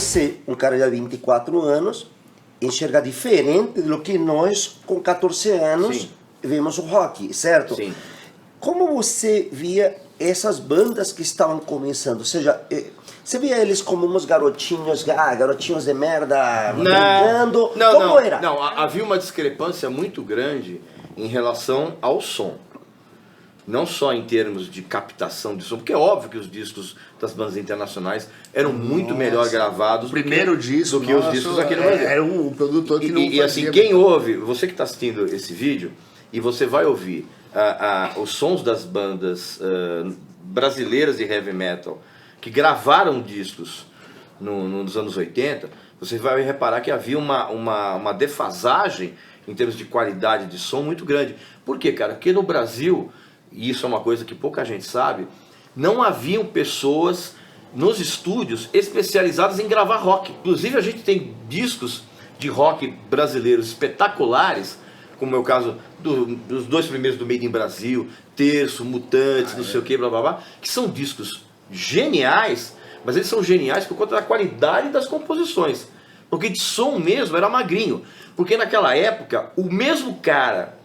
você, um cara de 24 anos, enxerga diferente do que nós, com 14 anos, Sim. vimos o rock, certo? Sim. Como você via essas bandas que estavam começando? Ou seja, você via eles como uns garotinhos, garotinhos de merda, brincando? Como era? Não, havia uma discrepância muito grande em relação ao som. Não só em termos de captação de som, porque é óbvio que os discos das bandas internacionais eram muito melhor gravados O primeiro disco do que os discos aqui no Brasil. Era um produtor que não E assim, quem ouve, você que está assistindo esse vídeo, e você vai ouvir os sons das bandas brasileiras de heavy metal que gravaram discos nos anos 80, você vai reparar que havia uma defasagem em termos de qualidade de som muito grande. Por quê, cara? Porque no Brasil, e isso é uma coisa que pouca gente sabe, não haviam pessoas nos estúdios especializadas em gravar rock. Inclusive a gente tem discos de rock brasileiros espetaculares, como é o caso dos dois primeiros do Made in Brasil, Terço, Mutantes, não sei o que, blá blá blá, que são discos geniais, mas eles são geniais por conta da qualidade das composições. Porque de som mesmo era magrinho. Porque naquela época, o mesmo cara,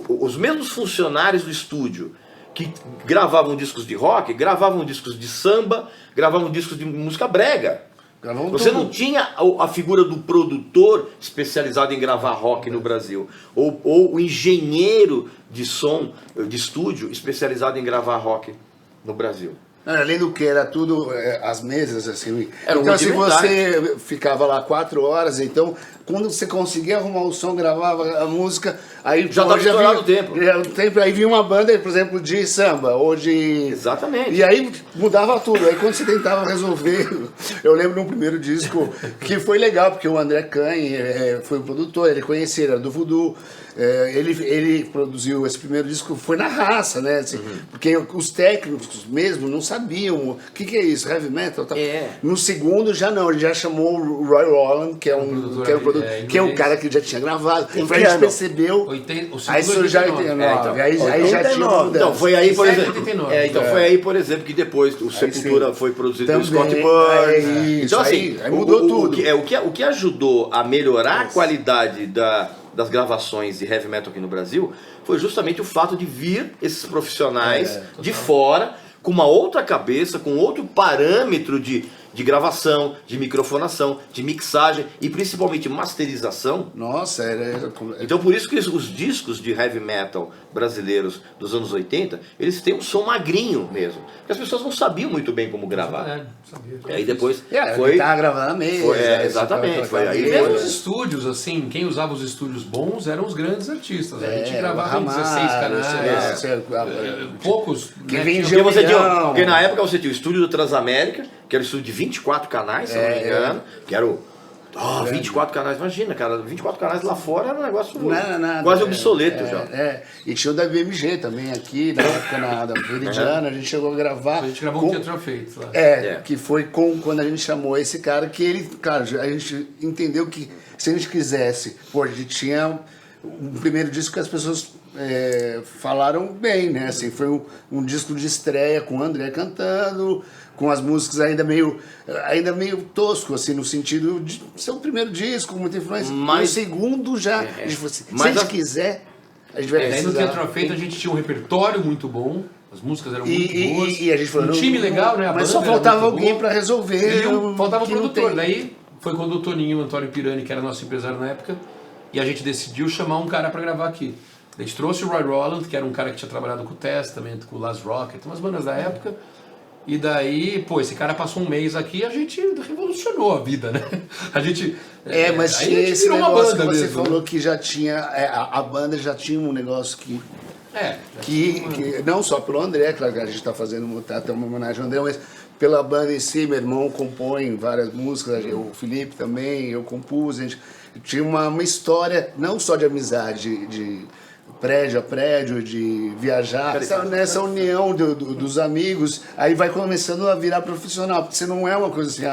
os mesmos funcionários do estúdio que gravavam discos de rock, gravavam discos de samba, gravavam discos de música brega. Você não tinha a figura do produtor especializado em gravar rock no Brasil, ou o engenheiro de som, de estúdio, especializado em gravar rock no Brasil. Além do que era tudo, as mesas assim. Era então se rudimentar. você ficava lá 4 horas, então quando você conseguia arrumar o som, gravava a música, aí Já estava estourado o tempo. Aí vinha uma banda, por exemplo, de samba, ou de... Exatamente. E aí mudava tudo. Aí quando você tentava resolver, eu lembro no primeiro disco que foi legal, porque o André Cain foi o produtor, ele conhecia, era do Voodoo. Ele produziu esse primeiro disco, foi na raça, né? Assim, porque os técnicos mesmo não sabiam o que é isso, heavy metal. Tá? No segundo já não, ele já chamou o Roy Roland, que é um cara que já tinha gravado. A gente percebeu. Aí isso já 89. Aí já tinha uma mudança. Então, foi aí, por exemplo. 89. Foi aí, por exemplo, que depois o Sepultura foi produzido pelo Também, Scott Burns. isso, Então, assim, aí mudou tudo. O que ajudou a melhorar a qualidade das gravações de heavy metal aqui no Brasil foi justamente o fato de vir esses profissionais de fora com uma outra cabeça, com outro parâmetro de gravação, de microfonação, de mixagem e principalmente masterização. Nossa, Então por isso que os discos de heavy metal brasileiros dos anos 80, eles têm um som magrinho mesmo. Porque as pessoas não sabiam muito bem como gravar. Sabia. E aí depois foi... Tava gravando na mesa. Exatamente. Foi aí. E mesmo os estúdios, assim, quem usava os estúdios bons eram os grandes artistas. A gente gravava em 16 canais. Poucos. Que né, vendia Porque na época você tinha o estúdio do Transamérica, que era o estúdio de 24 canais, se eu não me engano, que era o 24 canais, imagina, cara, 24 canais lá fora era um negócio quase obsoleto já. E tinha o da BMG também aqui, na época da Veridiana, a gente chegou a gravar. A gente gravou um Teatro Feito lá. Que foi quando a gente chamou esse cara, que ele, cara, a gente entendeu que se a gente quisesse, a gente tinha um primeiro disco que as pessoas falaram bem, né? Assim, foi um disco de estreia com o André cantando, com as músicas ainda meio tosco, assim, no sentido de ser o primeiro disco, com muita influência. Mas o segundo já, a gente falou assim, se a gente quiser, a gente vai precisar. Aí no Teatro Feito a gente tinha um repertório muito bom, as músicas eram muito boas, e a gente falou, um time legal, né? Mas só faltava alguém para resolver. Faltava um produtor. Daí foi quando o Toninho, o Antônio Pirani, que era nosso empresário na época, e a gente decidiu chamar um cara para gravar aqui. A gente trouxe o Roy Roland, que era um cara que tinha trabalhado com o Testament, com o Last Rocket, umas bandas da época. E daí, esse cara passou um mês aqui e a gente revolucionou a vida, né? A gente... mas aí esse virou uma negócio banda que você mesmo, falou que já tinha... a banda já tinha um negócio que não só pelo André, claro que a gente está fazendo até uma homenagem ao André, mas pela banda em si, meu irmão compõe várias músicas, o Felipe também, eu compus, a gente tinha uma história não só de amizade, de prédio a prédio, de viajar, nessa união dos amigos, aí vai começando a virar profissional, porque você não é uma coisa assim,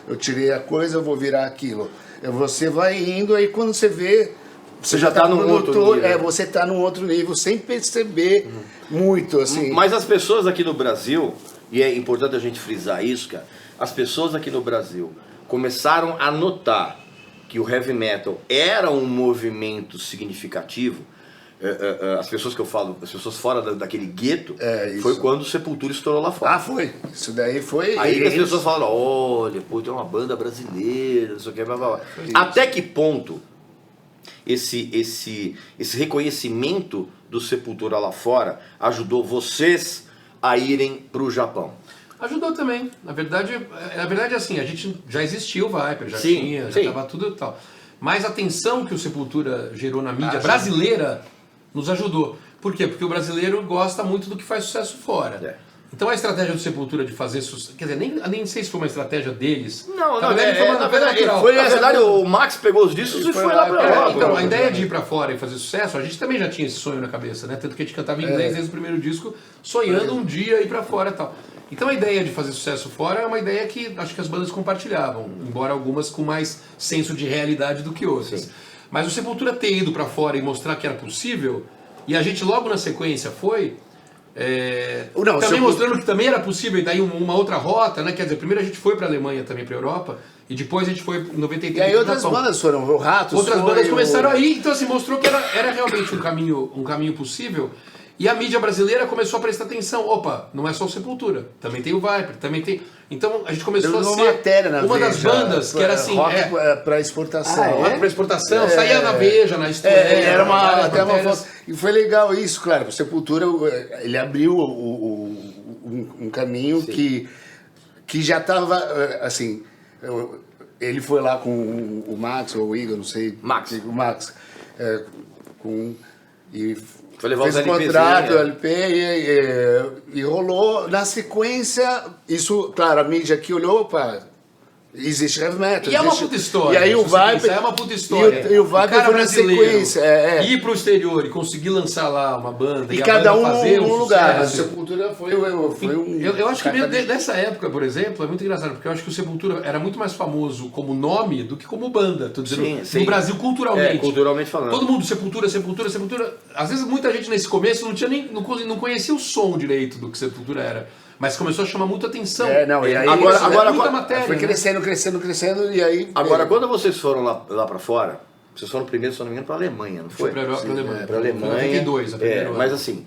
eu tirei a coisa, eu vou virar aquilo. Você vai indo, aí quando você vê, você já está num outro nível. Você está num outro nível, sem perceber muito, assim. Mas as pessoas aqui no Brasil, e é importante a gente frisar isso, cara, as pessoas aqui no Brasil, começaram a notar que o heavy metal era um movimento significativo, as pessoas que eu falo, as pessoas fora daquele gueto, foi quando o Sepultura estourou lá fora. Ah, foi. Isso daí foi... Aí que as pessoas falaram, olha, pô, tem uma banda brasileira, não sei o que, blá, blá, blá. Até que ponto esse reconhecimento do Sepultura lá fora ajudou vocês a irem pro Japão? Ajudou também. Na verdade, assim, a gente já existia o Viper, já Sim, tinha, sim. já tava tudo e tal. Mas a atenção que o Sepultura gerou na mídia brasileira nos ajudou. Por quê? Porque o brasileiro gosta muito do que faz sucesso fora. Então a estratégia do Sepultura de fazer sucesso... Quer dizer, nem sei se foi uma estratégia deles. Não, na verdade, o Max pegou os discos e foi lá pra Europa. Então, a ideia de ir pra fora e fazer sucesso, a gente também já tinha esse sonho na cabeça, né? Tanto que a gente cantava em inglês desde o primeiro disco, sonhando um dia ir pra fora e tal. Então a ideia de fazer sucesso fora é uma ideia que acho que as bandas compartilhavam, embora algumas com mais senso de realidade do que outras. Sim. Mas o Sepultura ter ido pra fora e mostrar que era possível, e a gente logo na sequência foi... também mostrando que também era possível, e daí uma outra rota, né? Quer dizer, primeiro a gente foi para a Alemanha também, para a Europa, e depois a gente foi em 93. E aí outras bandas foram, o Ratos. Outras bandas começaram aí, então assim, mostrou que era realmente um caminho possível. E a mídia brasileira começou a prestar atenção. Opa, não é só o Sepultura, também tem o Viper, também tem... Então a gente começou a ser uma das bandas que era assim... Rock para exportação. Rock para exportação, saía na Veja, na História. Era até uma foto. E foi legal isso, claro. O Sepultura, ele abriu um caminho que já estava, assim... Ele foi lá com o Max, ou o Igor, não sei. O Max. Foi levar fez os o contrato, o LP, e rolou. Na sequência, isso, claro, a mídia aqui olhou para... Existe heavy metal. E é uma puta história. E aí o Viper... É uma puta história. E o Viper foi na sequência. Ir pro exterior e conseguir lançar lá uma banda. E cada um num lugar. A Sepultura foi um... Eu acho que dessa época, por exemplo, é muito engraçado, porque eu acho que o Sepultura era muito mais famoso como nome do que como banda. Tô dizendo, no Brasil, culturalmente. Culturalmente falando. Todo mundo, Sepultura. Às vezes muita gente nesse começo não conhecia o som direito do que Sepultura era. Mas começou a chamar muita atenção. E aí, agora muita matéria, foi crescendo, e aí... Agora, quando vocês foram lá pra fora, vocês foram primeiro, se não me engano, pra Alemanha, não foi? Foi pra Alemanha. Pra Alemanha. 92, a primeira mas assim,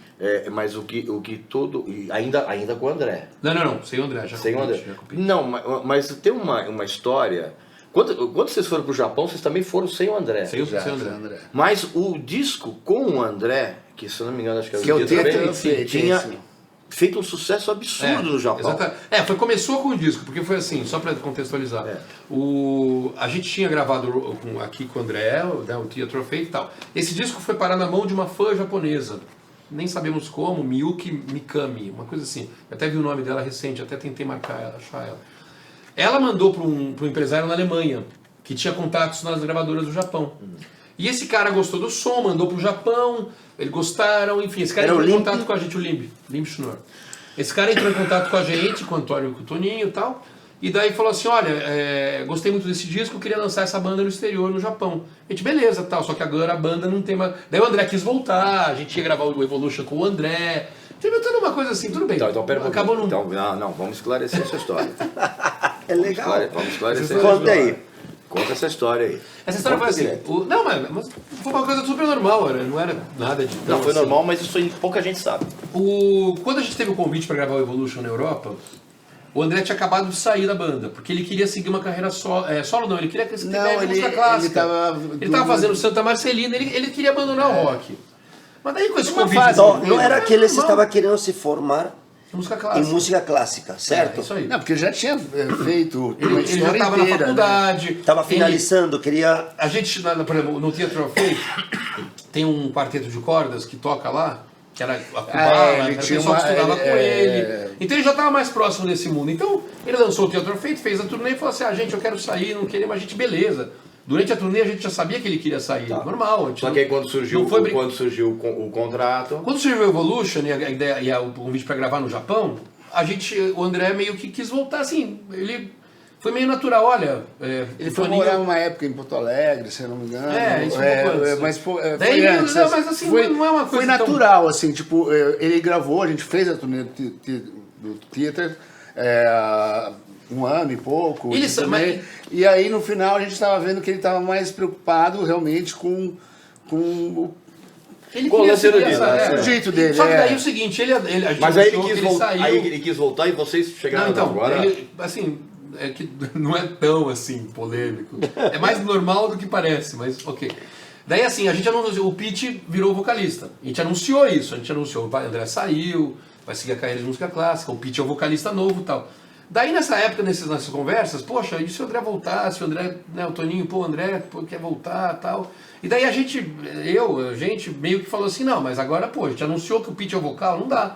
mas o que todo... Ainda com o André. Não, sem o André. Sem o André. Não, mas tem uma história... Quando vocês foram pro Japão, vocês também foram sem o André. Sem o André. Mas o disco com o André, que se eu não me engano, acho que é o dia tinha... feito um sucesso absurdo no Japão. Começou com o disco, porque foi assim, só para contextualizar. A gente tinha gravado aqui com o André, o Theatre of Fate e tal. Esse disco foi parar na mão de uma fã japonesa. Nem sabemos como, Miyuki Mikami, uma coisa assim. Eu até vi o nome dela recente, até tentei achar ela. Ela mandou para um empresário na Alemanha, que tinha contatos nas gravadoras do Japão. E esse cara gostou do som, mandou pro Japão, eles gostaram, enfim, esse cara entrou em contato com a gente, o Limb Schnur. Esse cara entrou em contato com a gente, com o Antônio, com o Toninho e tal, e daí falou assim, olha, gostei muito desse disco, queria lançar essa banda no exterior, no Japão. A gente, beleza, tal, só que agora a banda não tem mais... Daí o André quis voltar, a gente ia gravar o Evolution com o André, teve toda uma coisa assim, tudo bem. Então pera acabou num... Não, vamos esclarecer essa história. É legal. Vamos esclarecer. Conta aí. Conta essa história aí. Essa história foi assim. Não, mas foi uma coisa super normal, não era nada de. Não, foi normal, mas isso aí pouca gente sabe. Quando a gente teve o convite para gravar o Evolution na Europa, o André tinha acabado de sair da banda, porque ele queria seguir uma carreira solo. Solo não, ele queria escrever música clássica. Ele tava fazendo Santa Marcelina, ele queria abandonar o rock. Mas daí com esse convite. Não era que ele estava querendo se formar em música clássica, certo? Isso aí. Não, porque já tinha feito uma ele já estava na faculdade. Estava finalizando, queria... A gente, por exemplo, no Theatre of Fate, tem um quarteto de cordas que toca lá, que era a Cubala, o pessoal que estudava com ele. Então ele já estava mais próximo desse mundo. Então ele lançou o Theatre of Fate, fez a turnê e falou assim, gente, eu quero sair, não queria, mas a gente, beleza. Durante a turnê a gente já sabia que ele queria sair, normal. Só que aí quando surgiu o contrato... Quando surgiu o Evolution e a ideia e o convite para gravar no Japão, o André meio que quis voltar, assim, ele foi meio natural, olha... ele foi morar uma época em Porto Alegre, se eu não me engano. Isso foi mas foi antes. Mas assim, não é uma coisa foi natural, assim, tipo, ele gravou, a gente fez a turnê do Theater, um ano e pouco. Ele E aí no final a gente estava vendo que ele estava mais preocupado realmente com o ele queria seguir o jeito dele. Só que daí o seguinte, mas aí saiu. Aí ele quis voltar e vocês chegaram então, agora. Assim, é que não é tão assim polêmico. É mais normal do que parece, mas ok. Daí assim, a gente anunciou, o Pete virou vocalista. A gente anunciou isso, o André saiu, vai seguir a carreira de música clássica, o Pete é o vocalista novo e tal. Daí nessa época, nessas conversas, poxa, e se o André voltar, se o André, né, o Toninho, o André quer voltar e tal. E daí a gente meio que falou assim, não, mas agora, a gente anunciou que o Pete é o vocal, não dá.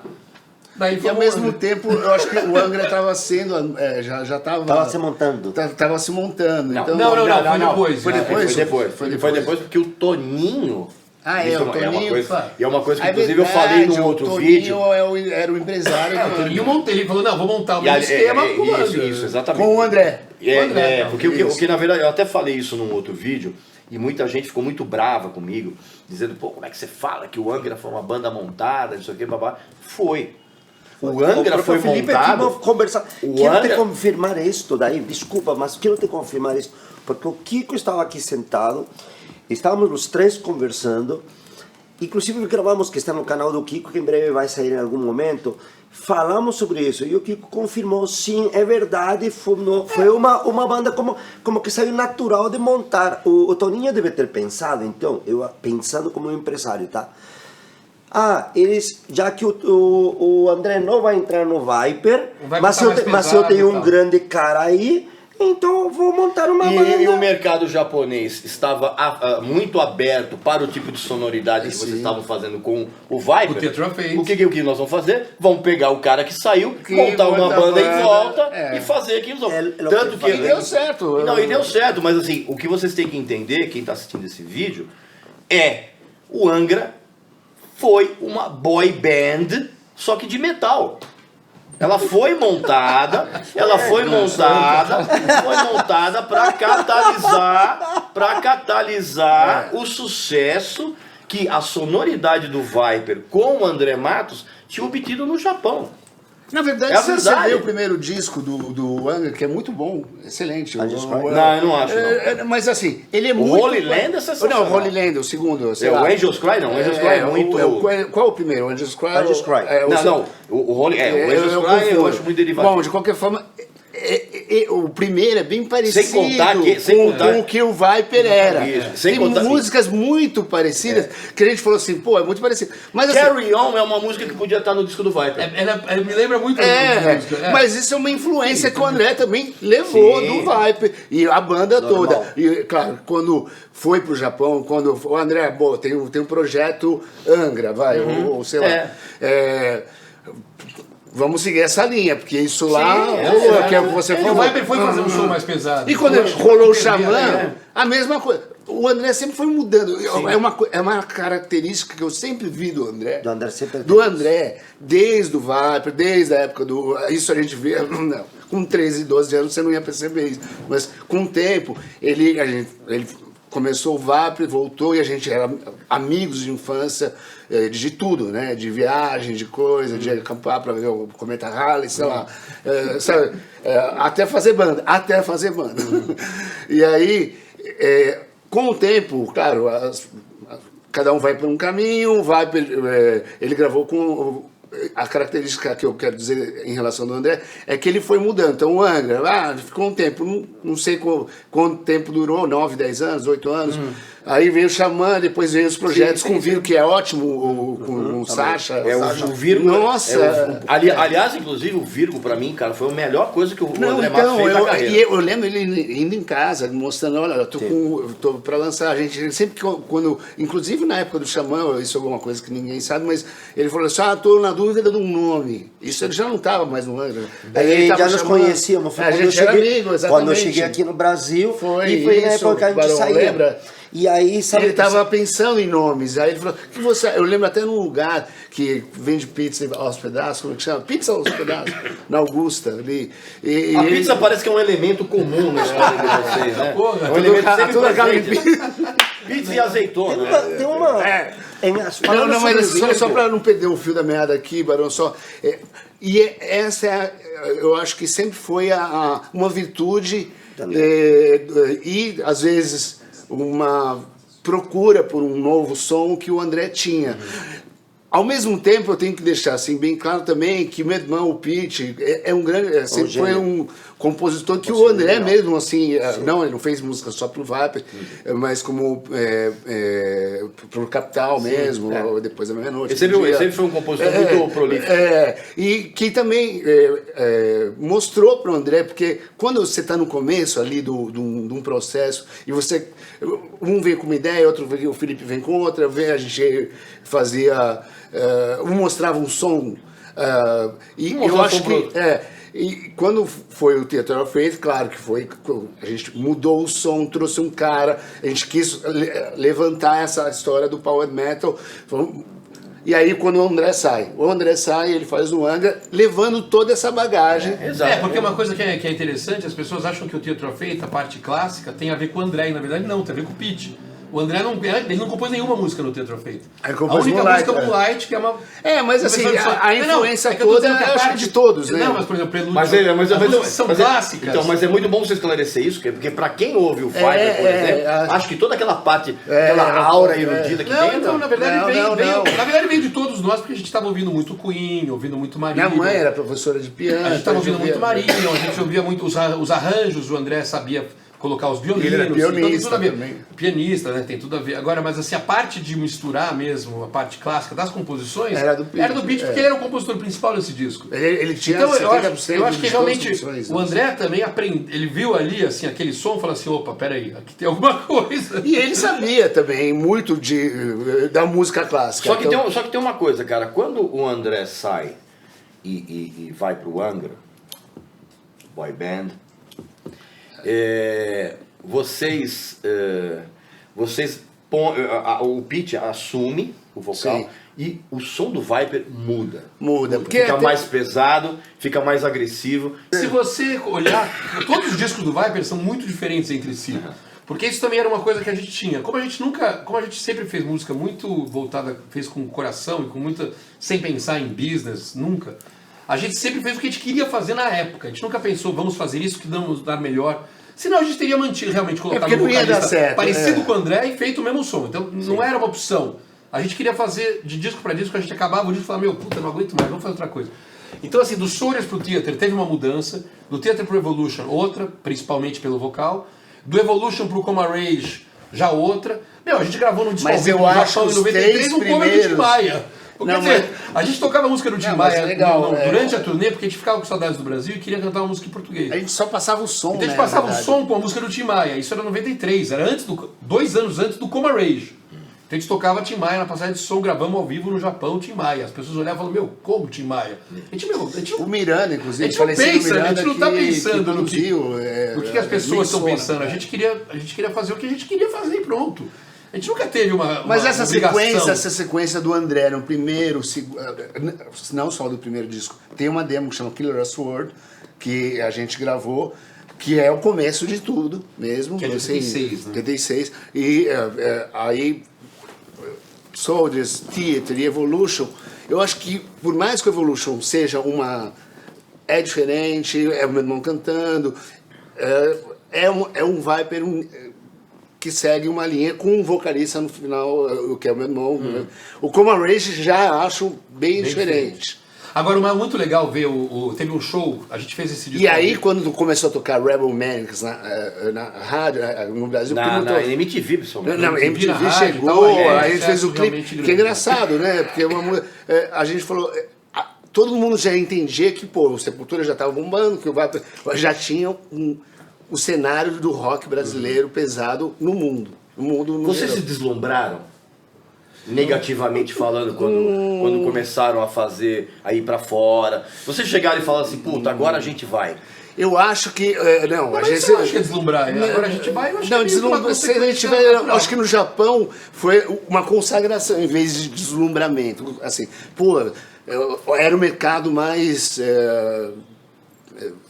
Daí e ao mesmo tempo, eu acho que o Angra estava sendo, já estava... Estava se montando. Estava se montando. Não, então, foi depois. Foi depois porque o Toninho... o Toninho... É uma coisa que, inclusive, eu falei num outro vídeo. O Toninho era o empresário do Angra. Toninho ele falou, não, vou montar um esquema com o Angra. Isso, exatamente. Com o André. Porque o que, na verdade, eu até falei isso num outro vídeo, e muita gente ficou muito brava comigo, dizendo, como é que você fala que o Angra foi uma banda montada, não sei o que, babá. Foi. O Angra foi montado... Quero te confirmar isto daí, desculpa, mas quero te confirmar isto, porque o Kiko estava aqui sentado, estávamos os três conversando, inclusive gravamos, que está no canal do Kiko, que em breve vai sair em algum momento, falamos sobre isso, e o Kiko confirmou, sim, é verdade, foi uma banda como que saiu natural de montar. O Toninho deve ter pensado, então, eu pensando como empresário, tá? Já que o André não vai entrar no Viper, mas eu tenho um grande cara aí, então eu vou montar uma banda. E o mercado japonês estava muito aberto para o tipo de sonoridade que vocês estavam fazendo com o Viper. O que nós vamos fazer? Vamos pegar o cara que saiu, montar uma banda em volta e fazer aquilo. Tanto que e deu certo. Não, e deu certo, mas assim, o que vocês têm que entender, quem está assistindo esse vídeo, é o Angra foi uma boy band, só que de metal. Ela foi montada para catalisar o sucesso que a sonoridade do Viper com o André Matos tinha obtido no Japão. Na verdade, se você vê o primeiro disco do Angra, que é muito bom, excelente. Não, eu não acho. Mas assim, ele é muito... O Holy Land é sensacional. Não, o Holy Land, o segundo. O Angels Cry não, o Angels Cry é muito... Qual é o primeiro? O Angels Cry? O Holy... o Angels Cry eu acho muito derivado. Bom, de qualquer forma... o primeiro é bem parecido com o que o Viper era. Tem músicas muito parecidas que a gente falou assim, é muito parecido. Mas, Carry On é uma música que podia estar no disco do Viper. Ela me lembra muito música. Mas isso é uma influência que o André também levou do Viper e a banda toda. E claro, quando foi pro Japão, quando o André, tem um projeto Angra, ou sei lá. Vamos seguir essa linha, porque isso lá que você falou. O Viper foi fazer um show mais pesado. E quando rolou o Xamã, a mesma coisa. O André sempre foi mudando. É uma característica que eu sempre vi do André. Do André, desde o Viper, desde a época do... Isso a gente vê... Não, com 13, 12 anos você não ia perceber isso. Mas com o tempo, ele começou o Viper, voltou e a gente era amigos de infância, de tudo, né? De viagem, de coisa, de acampar para ver o Cometa Halley, sei lá. Sabe? Até fazer banda. E aí, com o tempo, claro, cada um vai por um caminho, ele gravou com... A característica que eu quero dizer em relação ao André é que ele foi mudando. Então o Angra, ficou um tempo, não sei quanto tempo durou, 9, 10 anos, 8 anos. Aí veio o Xamã, depois veio os projetos com o Virgo, que é ótimo, com o Sacha. O Virgo. Nossa! Aliás, inclusive, o Virgo, pra mim, cara, foi a melhor coisa que o André Matos fez na carreira. E eu lembro ele indo em casa, mostrando, olha, eu tô pra lançar. A gente sempre quando, inclusive na época do Xamã, isso é alguma coisa que ninguém sabe, mas ele falou assim, tô na dúvida de um nome. Isso ele já não tava mais no Angra. Aí já nos conhecíamos. A gente era amigo, exatamente. Quando eu cheguei aqui no Brasil, e foi na época que a gente saía. Lembra? E aí, sabe, ele estava pensando em nomes, aí ele falou, eu lembro até num lugar que vende pizza aos pedaços, como é que chama? Pizza aos pedaços, na Augusta, ali. A pizza parece que é um elemento comum na história de vocês, né? É um elemento sempre presente. Pizza e azeitona. Não, mas só para não perder o fio da meada aqui, Barão, essa eu acho que sempre foi uma virtude e, às vezes, uma procura por um novo som que o André tinha. Ao mesmo tempo, eu tenho que deixar assim, bem claro também que meu irmão, o Pete, é um grande, sempre foi um compositor que o André mesmo, assim, não, ele não fez música só pro Viper, mas como pro Capital mesmo, depois da meia-noite. Ele sempre foi um compositor muito prolífico. E que também mostrou pro André, porque quando você está no começo ali de um processo, e você, um vem com uma ideia, o Felipe vem com outra, a gente fazia... um mostrava um som e eu acho que e quando foi o Theatre of Faith, claro que foi, a gente mudou o som, trouxe um cara, a gente quis levantar essa história do Power Metal, e aí quando o André sai, ele faz o Angra, levando toda essa bagagem. Porque uma coisa que é interessante, as pessoas acham que o Theatre of Faith, a parte clássica, tem a ver com o André, e na verdade não, tem a ver com o Pete. O André ele não compôs nenhuma música no Theatre of Faith. A única música é Moonlight, que é uma... mas assim, a influência toda é acho de todos, né? Não, mas por exemplo, Prelúdio... Mas são clássicas. Então, mas é muito bom você esclarecer isso, porque pra quem ouve o Viper, por exemplo, acho que toda aquela parte, aquela aura iludida que tem... Então, na verdade, veio de todos nós, porque a gente estava ouvindo muito Queen, ouvindo muito Marinho. Minha mãe era professora de piano. A gente estava ouvindo muito Marinho, a gente ouvia muito os arranjos, o André sabia... colocar os violinos, ele era pianista, então tem tudo a ver. Também. Pianista, né? Tem tudo a ver. Agora, mas assim, a parte de misturar mesmo, a parte clássica das composições, era do Pete, porque ele era o compositor principal desse disco. Ele tinha então, 70% eu acho que realmente o André assim. também ele viu ali assim, aquele som e falou assim, opa, peraí, aqui tem alguma coisa. E ele sabia também muito da música clássica. Só que tem uma coisa, cara, quando o André sai e vai pro Angra, boy band, vocês o Pete assume o vocal. Sim. E o som do Viper muda. Porque fica mais pesado, fica mais agressivo. Se você olhar, todos os discos do Viper são muito diferentes entre si. Porque isso também era uma coisa que a gente tinha. Como a gente sempre fez música muito voltada, fez com coração e com muita, sem pensar em business, nunca. A gente sempre fez o que a gente queria fazer na época. A gente nunca pensou, vamos fazer isso que vamos dar melhor. Senão a gente teria mantido, realmente, colocado um vocalista parecido com o André e feito o mesmo som. Então não era uma opção. A gente queria fazer de disco para disco, a gente acabava o disco e falava, puta, não aguento mais, vamos fazer outra coisa. Então assim, do Soldiers pro Theatre teve uma mudança, do Theatre pro Evolution outra, principalmente pelo vocal, do Evolution pro Coma Rage já outra. A gente gravou no disco no Japão em 93 um cover do Tim Maia. Quer dizer, a gente tocava a música do Tim Maia durante a turnê, porque a gente ficava com saudades do Brasil e queria cantar uma música em português. A gente só passava o som, então a gente passava o som com a música do Tim Maia. Isso era 93, era 2 anos antes do Coma Rage. Então a gente tocava Tim Maia na passagem de som, gravamos ao vivo no Japão, Tim Maia. As pessoas olhavam e falavam, como Tim Maia? O Miranda, inclusive. A gente não está pensando no que as pessoas estão pensando. A gente queria fazer o que a gente queria fazer e pronto. A gente nunca teve uma Mas essa obrigação. sequência do André no primeiro, não só do primeiro disco, tem uma demo que chama Killer Sword, que a gente gravou, que é o começo de tudo mesmo. Que é de 86, né? 86. E aí, Soldiers, Theatre e Evolution, eu acho que por mais que o Evolution seja é diferente, é o meu irmão cantando, é um Viper... que segue uma linha com um vocalista no final, o que é o meu irmão. O Coma Rage já acho bem diferente. Agora, o muito legal ver teve um show, a gente fez esse disco. E aí, quando começou a tocar Rebel Manics na rádio, no Brasil... Na MTV, pessoalmente. Na MTV chegou, aí a gente fez o clipe, que é engraçado, né? Porque a gente falou... Todo mundo já entendia que, o Sepultura já estava bombando, que já tinha o cenário do rock brasileiro pesado no mundo. Vocês se deslumbraram? Negativamente falando, quando começaram a ir pra fora. Vocês chegaram e falaram assim, puta, agora a gente vai. Eu acho que... Não, a gente... acha que é deslumbrar. Agora a gente vai, eu acho não, que se a gente acho que no Japão foi uma consagração em vez de deslumbramento. Assim, era o mercado mais...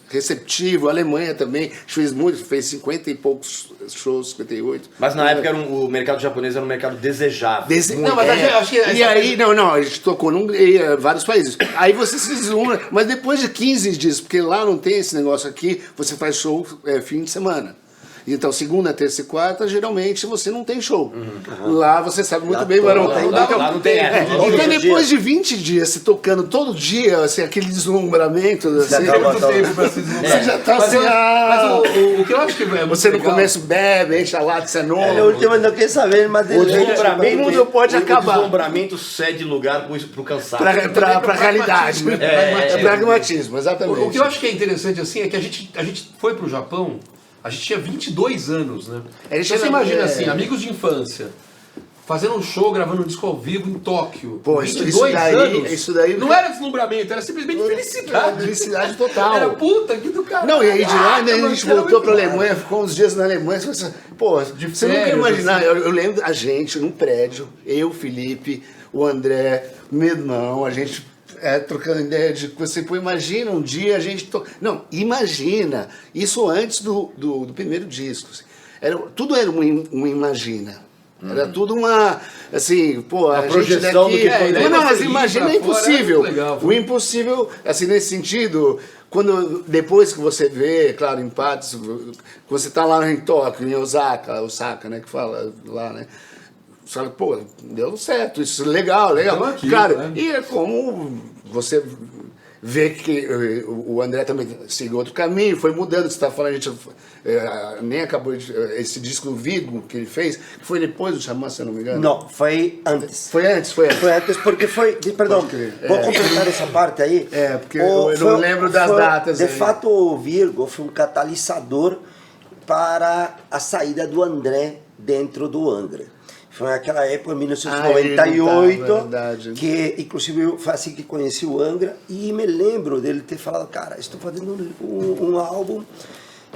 receptivo. A Alemanha também fez 50 e poucos shows, 58. Mas na época o mercado japonês era um mercado desejável. Não, mas acho que E aí, não, a gente tocou em vários países. Aí você se deslumbra, mas depois de 15 dias, porque lá não tem esse negócio aqui, você faz show fim de semana. Então, segunda, terça e quarta, geralmente você não tem show. Lá você sabe muito bem, Barão. Lá não tem essa. Então, depois de 20 dias, se tocando todo dia, assim, aquele deslumbramento, assim, você já tá assim, o que eu acho que é muito você no legal, começo bebe, enche a lata, você é novo. O último eu não quer saber, mas O mundo pode acabar. O deslumbramento cede lugar pro cansaço. Pra realidade. pragmatismo, É pragmatismo, exatamente. O que eu acho que é interessante assim é que a gente foi pro Japão, a gente tinha 22 anos, né? Você imagina assim, amigos de infância, fazendo um show, gravando um disco ao vivo em Tóquio. Pô, 22 anos. Isso daí não era deslumbramento, era simplesmente felicidade. Felicidade total. Era puta que do caralho. Não, e aí de lá, né, a gente voltou pra Alemanha. Alemanha, ficou uns dias na Alemanha. Pô, você nunca férias, imaginar. assim. Eu lembro a gente num prédio, eu, Felipe, o André, meu irmão, a gente trocando ideia de você, pô, imagina um dia a gente. Não, imagina. Isso antes do primeiro disco. Assim. Tudo era um imagina. Era tudo uma, assim, pô, a gente projeção daqui... do que poderia Não, mas ser. imagina Ir é pra fora impossível. era legal, O impossível, assim, nesse sentido, depois que você vê, claro, em partes, você tá lá em Tóquio, em Osaka, né, que fala lá, né, você fala, pô, deu certo, isso é legal. Aqui, cara, né? e é como você vê que o André também seguiu outro caminho, foi mudando, você está falando, a gente nem acabou esse disco Virgo que ele fez, que foi depois do Xamã, se eu não me engano. Não, foi antes. Foi antes. Foi antes porque foi... Perdão, vou completar essa parte aí. Porque eu não lembro das datas. De aí. fato, o Virgo foi um catalisador para a saída do André dentro do Angra. Foi naquela época, em 1998, verdade. que inclusive foi assim que conheci o Angra, e me lembro dele ter falado, cara, estou fazendo um álbum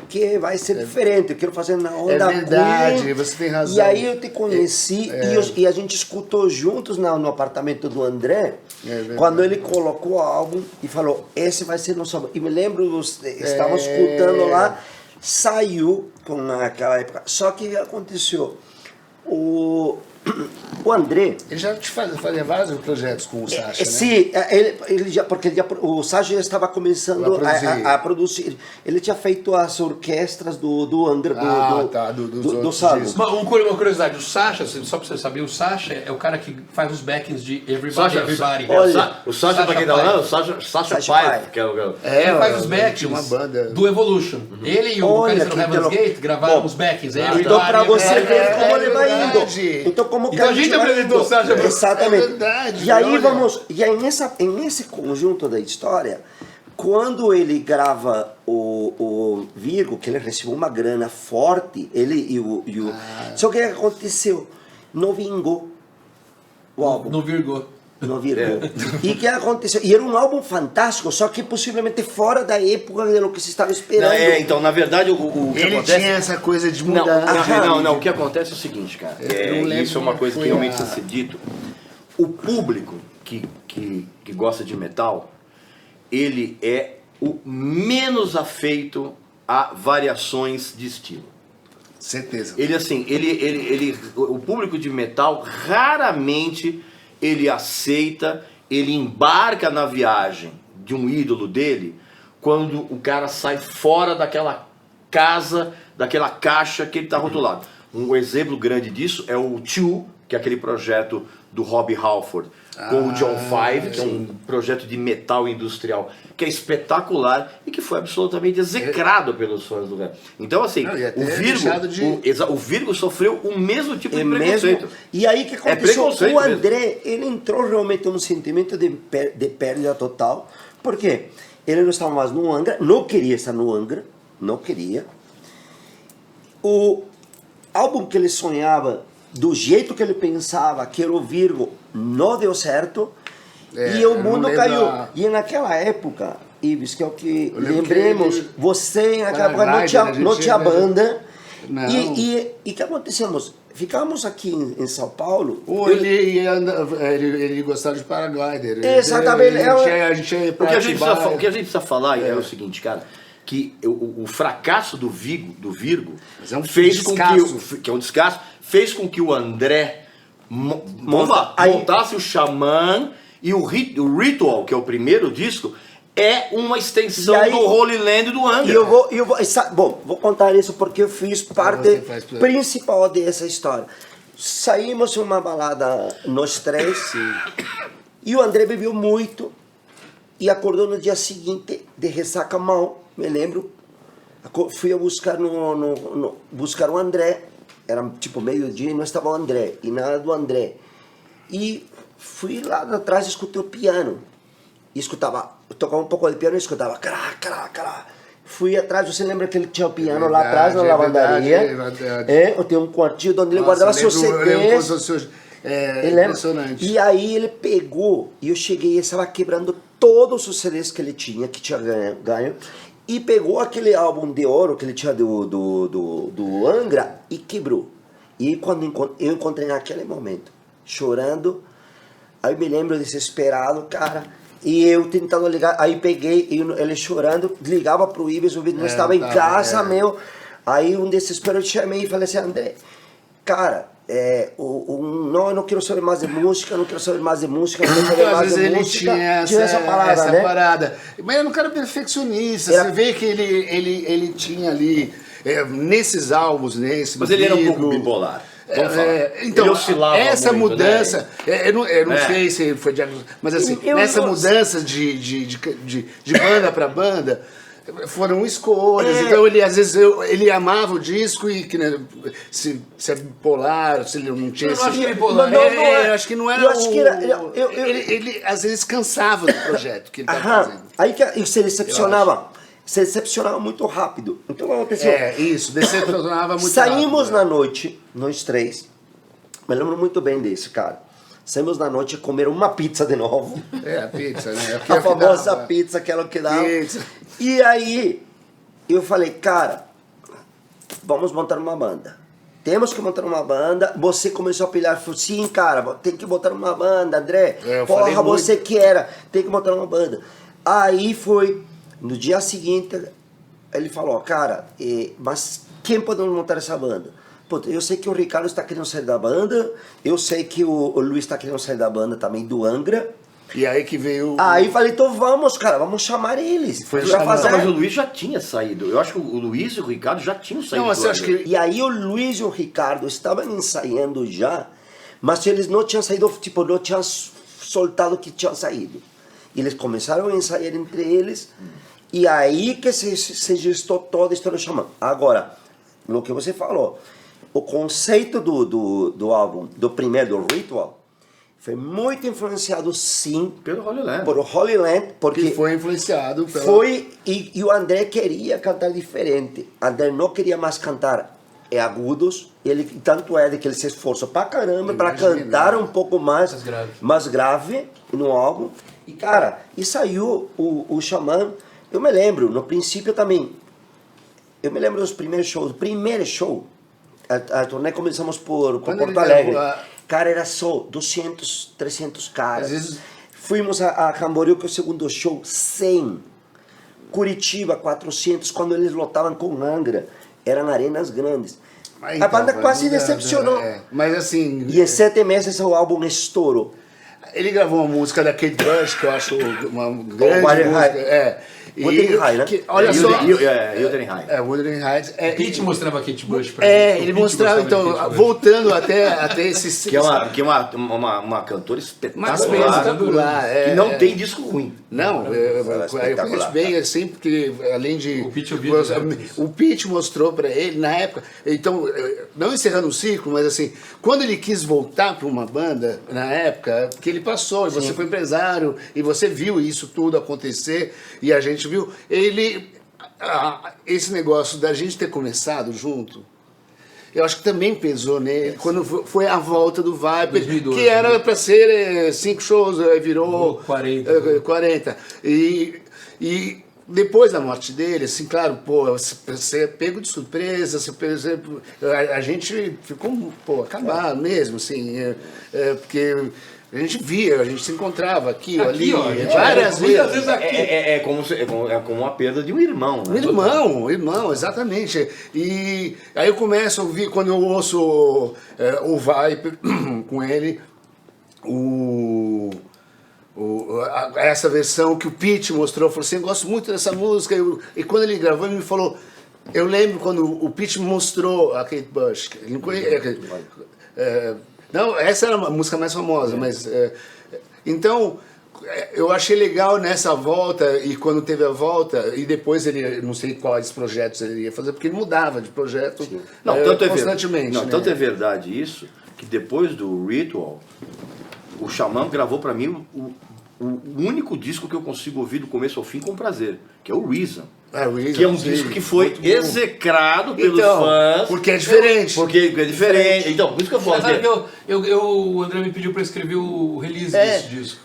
que vai ser diferente, eu quero fazer na onda É verdade, Queen. você tem razão. E aí eu te conheci e a gente escutou juntos no apartamento do André, quando ele colocou o álbum e falou, esse vai ser nosso álbum. E me lembro, estávamos escutando lá, saiu com aquela época. Só que aconteceu, o André... Ele já fazia vários projetos com o Sacha, né? Sim, o Sacha já estava começando a produzir. Ele tinha feito as orquestras do Angra, do Salmo. Uma curiosidade, o Sacha, só pra você saber, o Sacha é o cara que faz os backings de Everybody. O Sacha, pra quem tá lá, o Sacha Pipe, que é o... Ele faz os backings uma banda. do Evolution. Ele e o vocalista do Heaven's Gate gravaram os backings. Então, para você ver como ele vai indo. Então, como Então a gente apresentou o Sacha. Exatamente. É verdade, E aí olha. nesse conjunto da história, quando ele grava o Virgo, que ele recebeu uma grana forte, ele e o só que aconteceu, não vingou o álbum. No Virgo. No Virgo. E o que aconteceu? E era um álbum fantástico, só que possivelmente fora da época do que se estava esperando. Então, na verdade, o que Ele acontece... tinha essa coisa de mudar. Não, o que acontece é o seguinte, cara, isso é uma coisa que realmente precisa ser dito. O público que gosta de metal, ele é o menos afeito a variações de estilo. Certeza. O público de metal raramente ele aceita, ele embarca na viagem de um ídolo dele quando o cara sai fora daquela casa, daquela caixa que ele está rotulado. Um exemplo grande disso é o Two, que é aquele projeto do Rob Halford com o John Five, que é um projeto de metal industrial que é espetacular e que foi absolutamente execrado pelos fãs do rap. Então, assim, o Virgo sofreu o mesmo tipo de preconceito. E aí que aconteceu? O André, ele entrou realmente num sentimento de perda total, porque ele não estava mais no Angra, não queria estar no Angra, não queria. O álbum que ele sonhava, do jeito que ele pensava que era o Virgo, não deu certo, e o mundo caiu. E naquela época, Ives, que é o que lembremos, você naquela época não tinha banda, e o que acontecemos? Ficamos aqui em São Paulo. Ele gostava de paraglider. Exatamente. O que a gente precisa falar é o seguinte, cara, que o fracasso do Virgo é um fez com descasso. que é um descasso, fez com que o André montasse o Xamã, e o Ritual, que é o primeiro disco, é uma extensão do Holy Land do Angra. Vou contar isso porque eu fiz parte principal dessa história. Saímos em uma balada nós três e o André bebeu muito e acordou no dia seguinte de ressaca mal, me lembro. Fui a buscar buscar o André, era tipo meio-dia e não estava o André, e nada do André. E fui lá atrás e escutei o piano. E escutava, eu tocava um pouco de piano e escutava crá, crá, crá. Fui atrás, você lembra que ele tinha o piano lá atrás na lavandaria? Eu tenho um quartinho onde ele guardava seus CDs. Impressionante. E aí ele pegou, e eu cheguei e estava quebrando todos os CDs que ele tinha ganho, e pegou aquele álbum de ouro que ele tinha do Angra e quebrou. E quando eu encontrei naquele momento, chorando, aí me lembro desesperado, cara, e eu tentando ligar, aí peguei, ele chorando, ligava pro Ives, o vídeo não estava em casa, meu, aí um desespero eu chamei e falei assim, André, cara, não, eu não quero saber mais de música, não quero saber mais de música, não quero saber mais de música. Tinha essa parada. Mas era um cara perfeccionista, você vê que ele tinha ali, nesses álbuns, Mas ele era um pouco bipolar. Então, ele oscilava essa muito, mudança, né? eu não sei se foi diagnosticado, mas assim, nessa mudança de banda para banda, foram escolhas. Então ele às vezes ele amava o disco e que, né, se é bipolar, se ele não tinha esse... Eu acho que não era. Ele às vezes cansava do projeto que ele estava fazendo. Aí que se decepcionava. Se decepcionava muito rápido. Então o que aconteceu? Isso, decepcionava muito Saímos rápido. na noite, nós três. Me lembro muito bem desse, cara. Saímos na noite a comer uma pizza de novo. A pizza, né? A famosa pizza, aquela que dava. Pizza. E aí, eu falei, cara, vamos montar uma banda. Temos que montar uma banda. Você começou a pilhar, falou, sim, cara, tem que montar uma banda, André. Porra, você quer, tem que montar uma banda. Aí foi, no dia seguinte, ele falou, cara, mas quem podemos montar essa banda? Puta, eu sei que o Ricardo está querendo sair da banda, eu sei que o Luiz está querendo sair da banda também, do Angra. E aí que veio... Aí falei, então vamos, cara, vamos chamar eles. Mas o Luiz já tinha saído. Eu acho que o Luiz e o Ricardo já tinham saído. Não, você acha que... E aí o Luiz e o Ricardo estavam ensaiando já, mas eles não tinham saído, tipo, não tinham soltado que tinham saído. E eles começaram a ensaiar entre eles, e aí que se gestou toda a história do Xamã. Agora, no que você falou, o conceito do álbum, do primeiro, do Ritual, foi muito influenciado, sim, pelo Holy Land. Por Holy Land, porque que foi influenciado pela... E o André queria cantar diferente. André não queria mais cantar agudos, tanto é de que ele se esforçou pra caramba para cantar um pouco mais grave no álbum. E cara, e saiu o Xamã. Eu me lembro, no princípio também, eu me lembro dos primeiros shows. O primeiro show, a turnê começamos por Porto Alegre. Cara, era só 200, 300 caras. Às vezes... Fuimos a Camboriú, que é o segundo show, 100. Curitiba, 400. Quando eles lotavam com Angra, eram arenas grandes. Então, a banda quase decepcionou. Mas assim... E em 7 meses o álbum estourou. Ele gravou uma música da Kate Bush, que eu acho uma grande música. Wuthering Heights, né? Olha só. Wuthering Heights. Wuthering Heights. O Pete mostrava a Kate Bush pra ele. Ele mostrava, então, voltando até esse... Que é uma cantora espetacular. Que não tem disco ruim. Não, eu conheço bem, assim, porque além de... O Pete mostrou pra ele, na época... Então, não encerrando o ciclo, mas assim, quando ele quis voltar pra uma banda, na época, que ele passou, e você foi empresário, e você viu isso tudo acontecer, e a gente viu, esse negócio da gente ter começado junto, eu acho que também pesou nele, quando foi a volta do Viper, 2012, que era para ser 5 shows, virou 40. E depois da morte dele, assim, claro, você é pego de surpresa, a gente ficou, acabado mesmo, assim, porque A gente via, a gente se encontrava aqui ou Aqui, ali, ó, várias muitas vezes. vezes aqui. É como a perda de um irmão, né? Irmão, exatamente. E aí eu começo a ouvir, quando eu ouço o Viper com ele, essa versão que o Pete mostrou, falou assim, eu gosto muito dessa música. E quando ele gravou, ele me falou, eu lembro quando o Pete mostrou a Kate Bush, ele não conhecia, não, essa era a música mais famosa, mas então eu achei legal nessa volta, e quando teve a volta, e depois ele, não sei quais projetos ele ia fazer, porque ele mudava de projeto constantemente. Tanto é verdade isso, que depois do Ritual, o Xamã gravou pra mim o único disco que eu consigo ouvir do começo ao fim com prazer, que é o Reason. Que é um disco que foi execrado pelos fãs. Porque é diferente. Porque é diferente. Então, por isso que eu falo. O André me pediu para escrever o release desse disco.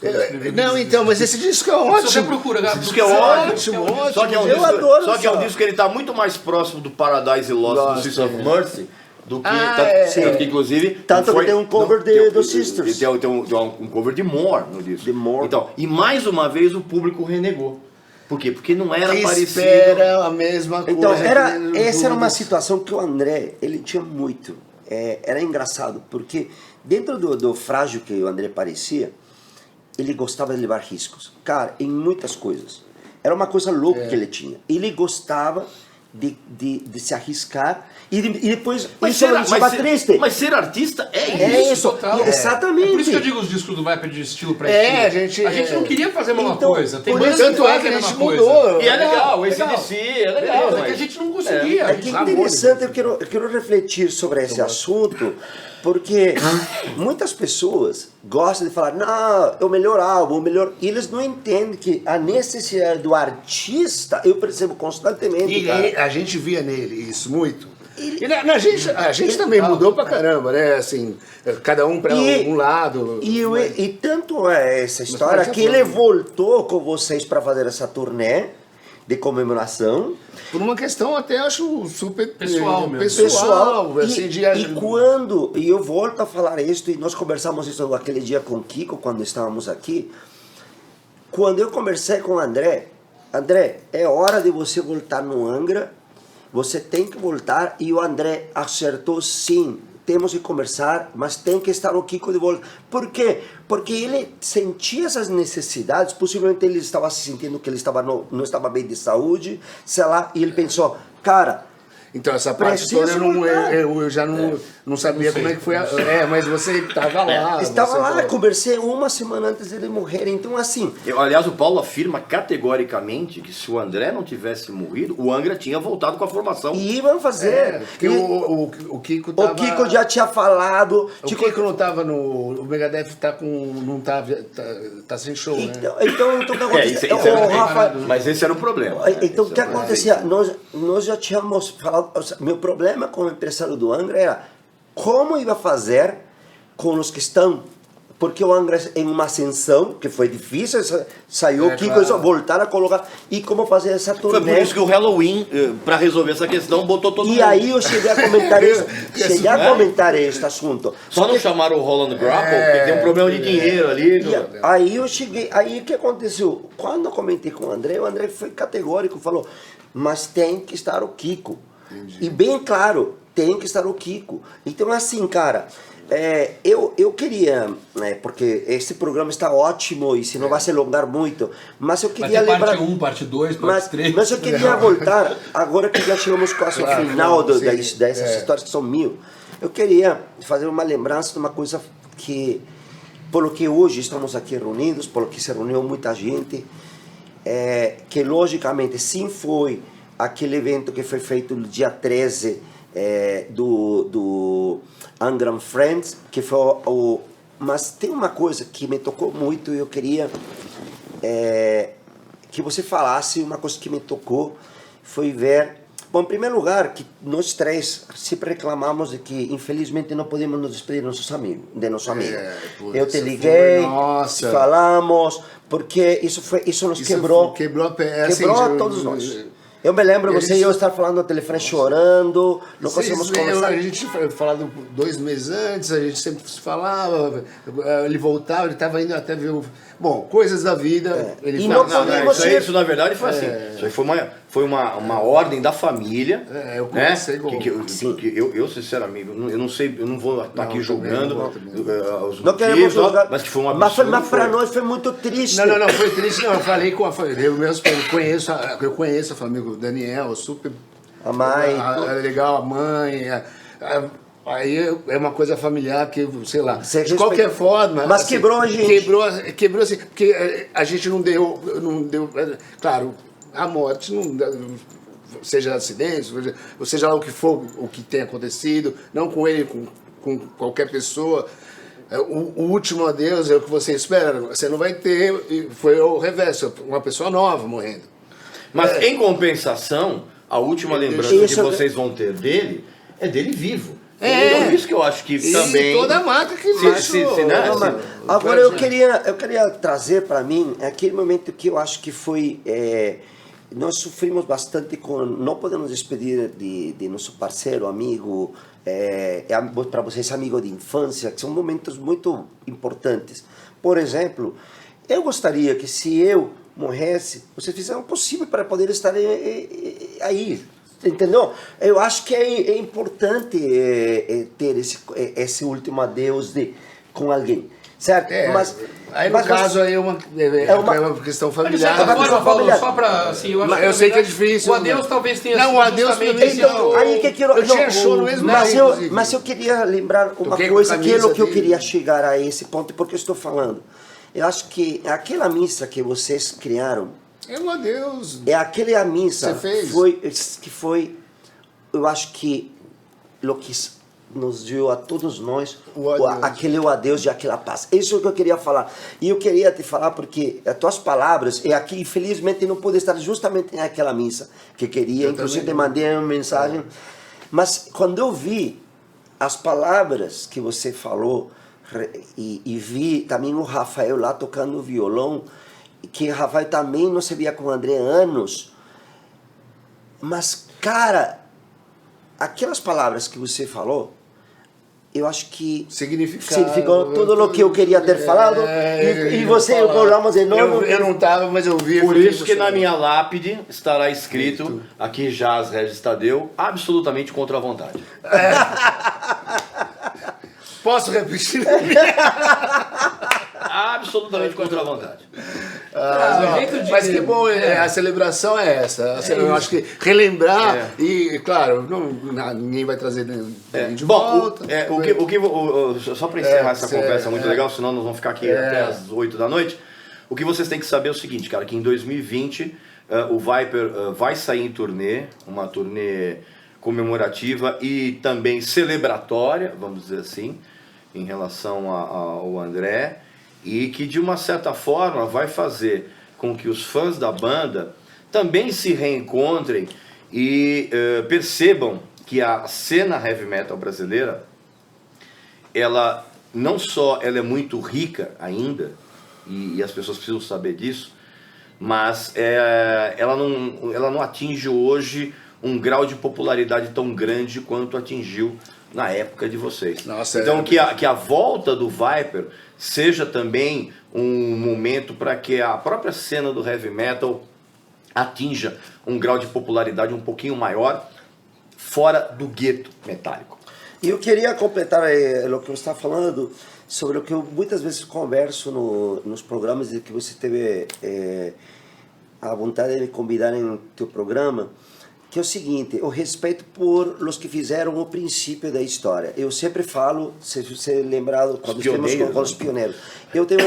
Mas esse disco é ótimo. Você procura, esse disco é ótimo. Só que é um disco, adoro. Só que é um disco que ele tá muito mais próximo do Paradise Lost do Sisters of Mercy do que. Tanto que, inclusive. Tanto que tem um cover do Sisters. Tem um cover de More no disco. Então, e mais uma vez o público renegou. Por quê? Porque não era parecido. Era a mesma coisa. Então, essa era uma situação que o André, ele tinha muito. Era engraçado, porque dentro do frágil que o André parecia, ele gostava de levar riscos. Cara, em muitas coisas. Era uma coisa louca que ele tinha. Ele gostava de se arriscar e depois mas triste. Mas ser artista isso. Exatamente. É por isso que eu digo os discos do Viper de estilo pra estilo. A gente não queria fazer a mesma coisa. Tem bandas que fazem a mesma coisa. E é legal, esse DC é legal. Mas que a gente não conseguia. Que interessante, eu quero refletir sobre esse assunto, porque muitas pessoas gostam de falar, não, é o melhor álbum, e eles não entendem que a necessidade do artista, eu percebo constantemente. E a gente via nele isso muito. A gente também mudou pra caramba, né? Assim, cada um para um lado. E tanto é essa história que ele voltou com vocês para fazer essa turnê de comemoração. Por uma questão até acho super pessoal mesmo. Pessoal, assim, e eu volto a falar isso, e nós conversamos isso aquele dia com o Kiko, quando estávamos aqui. Quando eu conversei com o André, é hora de você voltar no Angra, você tem que voltar, e o André acertou sim. Temos que conversar, mas tem que estar o Kiko de volta. Por quê? Porque ele sentia essas necessidades, possivelmente ele estava se sentindo que ele não estava bem de saúde, sei lá, e ele pensou, cara... Então essa parte toda eu já não sabia como é que foi. Mas você estava lá. Estava lá, conversei uma semana antes dele morrer, então assim... Aliás, o Paulo afirma categoricamente que se o André não tivesse morrido, o Angra tinha voltado com a formação. E iam fazer. Porque o Kiko tava... O Kiko já tinha falado... O Kiko não estava no... O Megadeth tá sem show, né? Então o que aconteceu? Mas esse era o problema. Então o que acontecia? Nós já tínhamos falado... Meu problema como empresário do Angra era como ia fazer com os que estão, porque o Angra em uma ascensão, que foi difícil, saiu o Kiko, voltar a colocar, e como fazer essa turnê. Foi por isso que o Halloween, para resolver essa questão, botou todo mundo. E aí eu cheguei a comentar isso, este assunto. Só não chamaram o Roland Grapple, porque tem um problema de dinheiro ali. Aí eu cheguei, aí o que aconteceu? Quando eu comentei com o André foi categórico, falou, mas tem que estar o Kiko. Entendi. E bem claro, tem que estar o Kiko. Então assim, cara, eu queria, porque esse programa está ótimo e se não vai se alongar muito, mas eu queria lembrar... Parte 1, parte 2, parte 3... Mas eu queria voltar, agora que já chegamos quase ao final dessas histórias que são mil, eu queria fazer uma lembrança de uma coisa que, pelo que hoje estamos aqui reunidos, pelo que se reuniu muita gente, que logicamente sim foi aquele evento que foi feito no dia 13 do Angra Friends, que foi mas tem uma coisa que me tocou muito e eu queria que você falasse. Uma coisa que me tocou foi ver, bom, em primeiro lugar, que nós três sempre reclamamos de que infelizmente não podemos nos despedir de nosso amigo. Eu te liguei, falamos, porque isso nos quebrou a todos nós. Eu me lembro, você e eu estar falando no telefone chorando, não conseguimos conversar. A gente falava 2 meses antes, a gente sempre se falava, ele voltava, ele estava indo até ver o... Bom, coisas da vida. Ele E não falava, podemos isso na verdade foi assim. Isso aí foi uma ordem da família. Eu comecei eu sinceramente, eu não sei, eu não vou estar aqui julgando os não queremos motivos, julgar, mas que foi um absurdo. Mas para nós foi muito triste. Não foi triste, não. Eu falei com a família. Eu conheço a família do Daniel, super. A mãe. Legal, a mãe. Aí é uma coisa familiar que, sei lá, de qualquer forma... Mas assim, quebrou a gente. Quebrou assim, porque a gente não deu... Claro, a morte, seja acidente, ou seja lá o que for, o que tenha acontecido, não com ele, com qualquer pessoa... O último adeus é o que você espera, você não vai ter, foi o reverso, uma pessoa nova morrendo. Mas em compensação, a última lembrança que vocês vão ter dele é dele vivo. Então, isso que eu acho que também... toda a marca que Agora eu queria trazer para mim aquele momento que eu acho que foi... nós sofrimos bastante com... Não podemos despedir de nosso parceiro, amigo, para vocês, amigo de infância, que são momentos muito importantes. Por exemplo, eu gostaria que se eu morresse, vocês fizeram o possível para poder estar aí. Entendeu? Eu acho que é importante ter esse último adeus com alguém, certo? Aí no caso aí é uma questão familiar. Só para assim, eu sei que é difícil. O adeus talvez tenha sido. Não, o adeus também. Aí que eu tinha show no mesmo mas eu queria lembrar uma coisa que é o que eu queria chegar a esse ponto, porque eu estou falando. Eu acho que aquela missa que vocês criaram é um adeus. É aquela missa que foi, eu acho que o que nos deu a todos nós aquele adeus e aquela paz. Isso é o que eu queria falar. E eu queria te falar porque as tuas palavras, e aqui infelizmente não pude estar justamente naquela missa que queria, inclusive te mandei uma mensagem, mas quando eu vi as palavras que você falou e vi também o Rafael lá tocando o violão, que Rafael também não se via com o André há anos, mas cara, aquelas palavras que você falou, eu acho que significou tudo o que eu queria ter falado, e você colamos de novo. Eu não estava, mas eu vi. Por isso que na minha lápide estará escrito, aqui jaz Regis Tadeu, absolutamente contra a vontade. Posso repetir? Absolutamente contra a vontade. Mas que bom, a celebração é essa. Eu acho que relembrar, e claro, ninguém vai trazer de volta. Só para encerrar essa conversa muito legal, senão nós vamos ficar aqui até as 8 da noite. O que vocês têm que saber é o seguinte, cara, que em 2020 o Viper vai sair em turnê, uma turnê comemorativa e também celebratória, vamos dizer assim, em relação ao André, e que de uma certa forma vai fazer com que os fãs da banda também se reencontrem e percebam que a cena heavy metal brasileira, ela não só ela é muito rica ainda, e as pessoas precisam saber disso, mas ela não atinge hoje um grau de popularidade tão grande quanto atingiu na época de vocês. Nossa, então que a volta do Viper seja também um momento para que a própria cena do heavy metal atinja um grau de popularidade um pouquinho maior fora do gueto metálico. E eu queria completar o que você está falando sobre o que eu muitas vezes converso nos programas de que você teve a vontade de convidar em teu programa, que é o seguinte: o respeito por os que fizeram o princípio da história. Eu sempre falo, se você lembrado, quando estamos com os pioneiros, eu tenho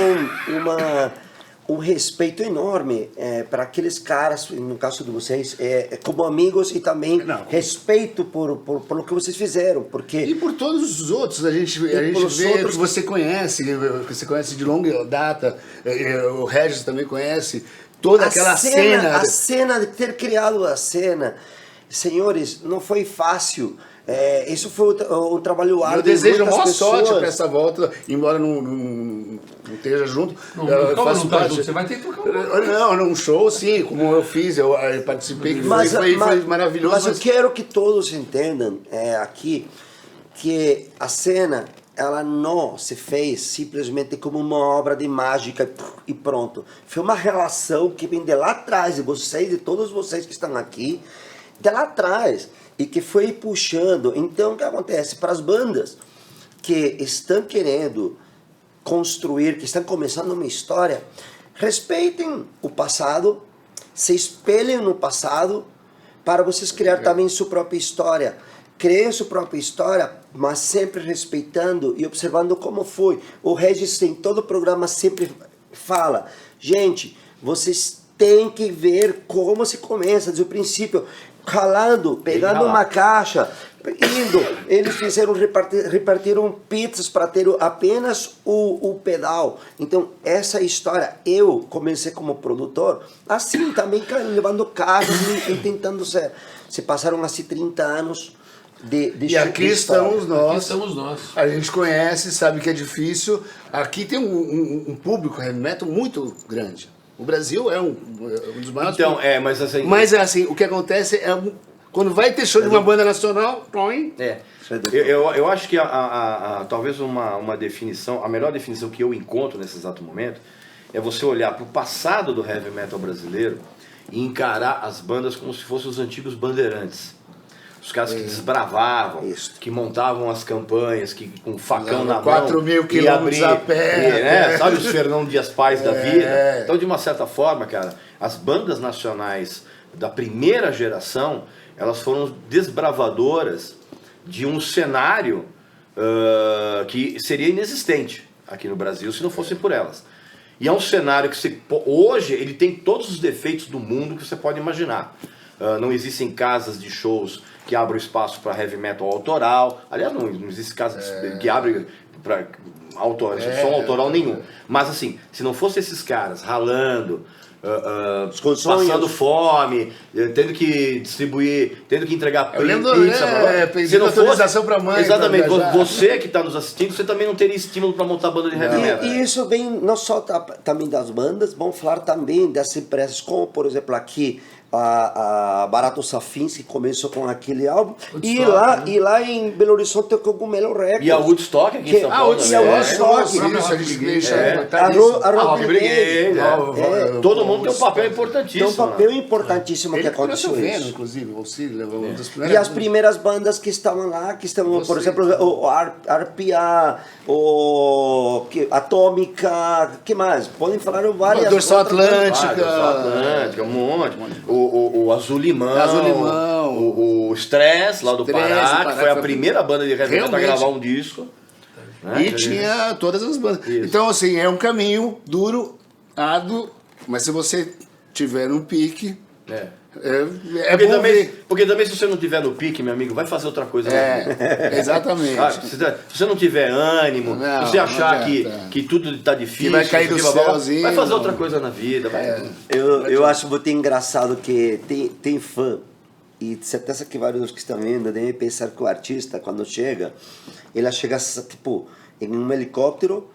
um respeito enorme para aqueles caras, no caso de vocês, como amigos, e também respeito por o que vocês fizeram, porque... E por todos os outros, a gente vê que você conhece de longa data, o Regis também conhece, toda aquela cena... A cena de ter criado a cena, senhores, não foi fácil. Isso foi um trabalho árduo. Eu desejo a muitas maior sorte pessoas. para essa volta, embora não esteja junto. Não, eu como faço não tá parte- junto? Você vai ter que tocar um... Não, num show sim, como eu fiz, eu participei, que foi maravilhoso. Mas eu quero que todos entendam aqui que a cena ela não se fez simplesmente como uma obra de mágica e pronto. Foi uma relação que vem de lá atrás, de vocês, de todos vocês que estão aqui, de lá atrás, e que foi puxando. Então, o que acontece? Para as bandas que estão querendo construir, que estão começando uma história, respeitem o passado, se espelhem no passado, para vocês criar também sua própria história. Criem sua própria história, mas sempre respeitando e observando como foi. O Regis em todo o programa sempre fala, gente, vocês têm que ver como se começa, desde o princípio, calando, pegando uma caixa, indo. Eles fizeram, repartiram pizzas para ter apenas o pedal. Então, essa história, eu comecei como produtor, assim, também levando caixas e tentando ser. Se passaram assim 30 anos de E aqui estamos nós. Aqui estamos nós. A gente conhece, sabe que é difícil. Aqui tem um público heavy metal muito grande. O Brasil é um dos maiores. Então, mas assim... Mas é assim, o que acontece quando vai ter show de uma banda nacional, Eu acho que talvez uma definição, a melhor definição que eu encontro nesse exato momento é você olhar para o passado do heavy metal brasileiro e encarar as bandas como se fossem os antigos bandeirantes. Os caras que desbravavam, que montavam as campanhas, que com facão na mão. 4.000 quilômetros a pé. Sabe os Fernão Dias Pais da vida? Então, de uma certa forma, cara, as bandas nacionais da primeira geração, elas foram desbravadoras de um cenário que seria inexistente aqui no Brasil se não fossem por elas. E é um cenário que hoje ele tem todos os defeitos do mundo que você pode imaginar. Não existem casas de shows que abram espaço para heavy metal autoral. Aliás, não existe casa que abre para som autoral nenhum. Mas assim, se não fosse esses caras ralando, passando fome, tendo que distribuir, tendo que entregar pizza, se não fosse para mãe. Exatamente, você que está nos assistindo, você também não teria estímulo para montar banda de heavy metal. E isso vem não só também das bandas, vamos falar também das empresas, como por exemplo aqui a Barato Safins, que começou com aquele álbum, e lá em Belo Horizonte tem o Cogumelo Records. E a Woodstock aqui em São Paulo. E a Woodstock. A Rock Brigade. Todo mundo tem um papel importantíssimo. Tem um papel importantíssimo que aconteceu isso. Inclusive, você levou E as primeiras bandas que estavam lá, que estão, por exemplo, o RPA, o Atômica, que mais? Podem falar várias. Dorsal Atlântica, um monte. O Azul Limão, o Stress, lá do Pará, que foi a primeira banda de heavy metal a gravar um disco. Né? E tinha todas as bandas. Isso. Então, assim, é um caminho duro, árduo, mas se você tiver no pique... Porque também se você não tiver no pique, meu amigo, vai fazer outra coisa. Exatamente. Se você não tiver ânimo, se você achar que tudo está difícil, que vai cair do céuzinho, vai fazer outra coisa na vida. Eu acho muito engraçado que tem fã, e de certeza que vários que estão vendo devem pensar que o artista, quando chega, ele chega tipo em um helicóptero,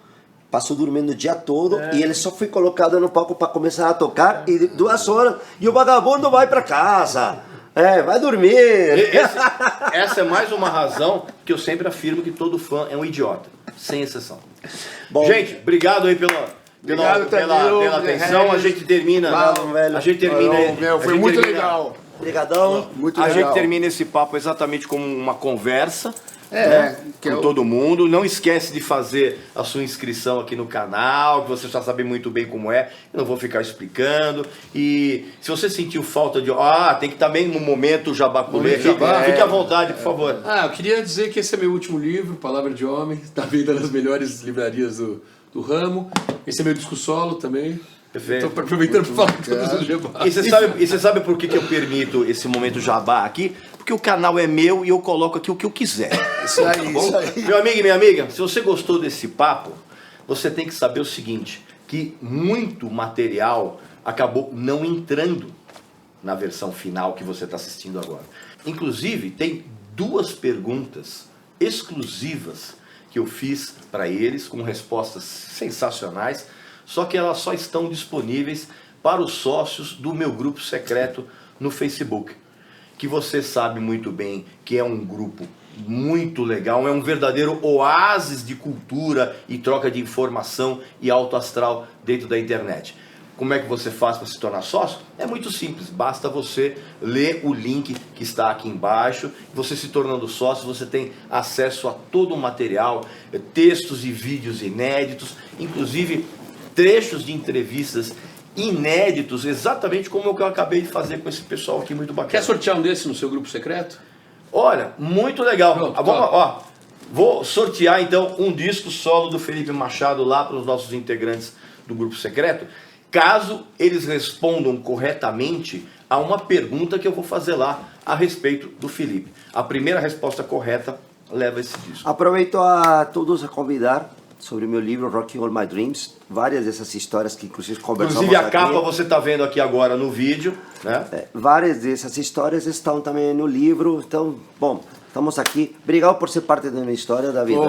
passou dormindo o dia todo e ele só foi colocado no palco para começar a tocar e 2 horas e o vagabundo vai para casa. Vai dormir. Essa é mais uma razão que eu sempre afirmo que todo fã é um idiota, sem exceção. Bom, gente, obrigado aí pela atenção. A gente termina. Foi muito legal. Obrigadão. A gente termina esse papo exatamente como uma conversa. Com todo mundo. Não esquece de fazer a sua inscrição aqui no canal, que você já sabe muito bem como é. Eu não vou ficar explicando. E se você sentiu falta de... tem que estar bem no momento jabaculê. Fique à vontade, por favor. Eu queria dizer que esse é meu último livro, Palavra de Homem. Está vendo nas melhores livrarias do ramo. Esse é meu disco solo também. Estou aproveitando para falar todos os jabás. E você sabe por que eu permito esse momento jabá aqui? Porque o canal é meu e eu coloco aqui o que eu quiser. Isso aí. Meu amigo e minha amiga, se você gostou desse papo, você tem que saber o seguinte, que muito material acabou não entrando na versão final que você está assistindo agora. Inclusive, tem 2 perguntas exclusivas que eu fiz para eles, com respostas sensacionais, só que elas só estão disponíveis para os sócios do meu grupo secreto no Facebook, que você sabe muito bem que é um grupo muito legal, é um verdadeiro oásis de cultura e troca de informação e alto astral dentro da internet. Como é que você faz para se tornar sócio? É muito simples, basta você ler o link que está aqui embaixo. Você se tornando sócio, você tem acesso a todo o material, textos e vídeos inéditos, inclusive trechos de entrevistas inéditos, exatamente como o que eu acabei de fazer com esse pessoal aqui, muito bacana. Quer sortear um desse no seu grupo secreto? Olha, muito legal. Pronto, Vou sortear então um disco solo do Felipe Machado lá para os nossos integrantes do grupo secreto, caso eles respondam corretamente a uma pergunta que eu vou fazer lá a respeito do Felipe. A primeira resposta correta leva esse disco. Aproveito a todos a convidar sobre o meu livro Rocking All My Dreams, várias dessas histórias que inclusive conversamos Inclusive a aqui. capa você está vendo aqui agora no vídeo, né? Várias dessas histórias estão também no livro, então, bom, estamos aqui. Obrigado por ser parte da minha história, David. Pô,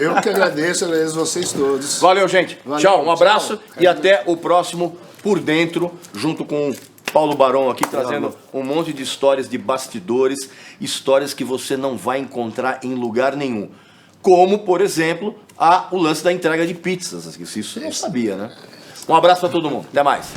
eu que agradeço vocês todos. Valeu, gente. Valeu, Tchau, um abraço tchau. e até o próximo Por Dentro, junto com Paulo Barão aqui, trazendo um monte de histórias de bastidores, histórias que você não vai encontrar em lugar nenhum. Como, por exemplo, o lance da entrega de pizzas. Isso você não sabia, né? Um abraço para todo mundo. Até mais.